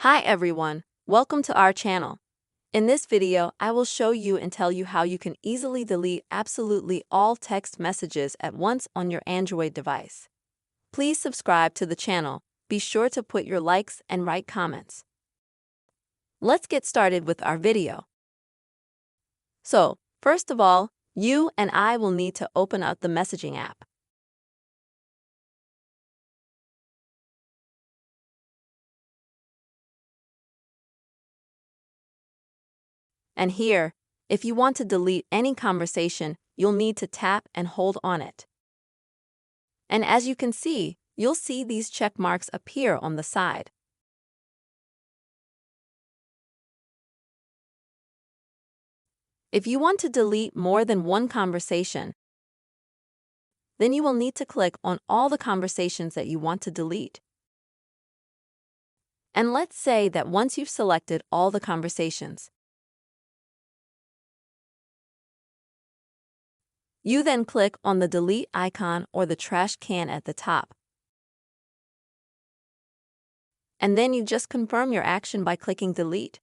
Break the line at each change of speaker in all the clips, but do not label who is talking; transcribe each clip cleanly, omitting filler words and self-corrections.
Hi everyone, welcome to our channel. In this video, I will show you and tell you how you can easily delete absolutely all text messages at once on your Android device. Please subscribe to the channel, be sure to put your likes and write comments. Let's get started with our video. So, first of all, you and I will need to open up the messaging app. And here, if you want to delete any conversation, you'll need to tap and hold on it. And as you can see, you'll see these check marks appear on the side. If you want to delete more than one conversation, then you will need to click on all the conversations that you want to delete. And let's say that once you've selected all the conversations, you then click on the delete icon or the trash can at the top. And then you just confirm your action by clicking delete.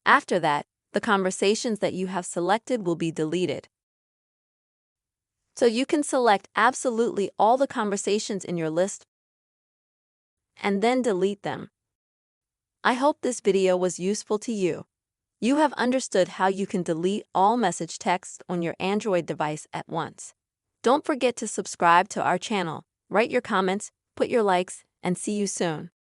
After that, the conversations that you have selected will be deleted. So you can select absolutely all the conversations in your list and then delete them. I hope this video was useful to you. You have understood how you can delete all message text on your Android device at once. Don't forget to subscribe to our channel, write your comments, put your likes, and see you soon.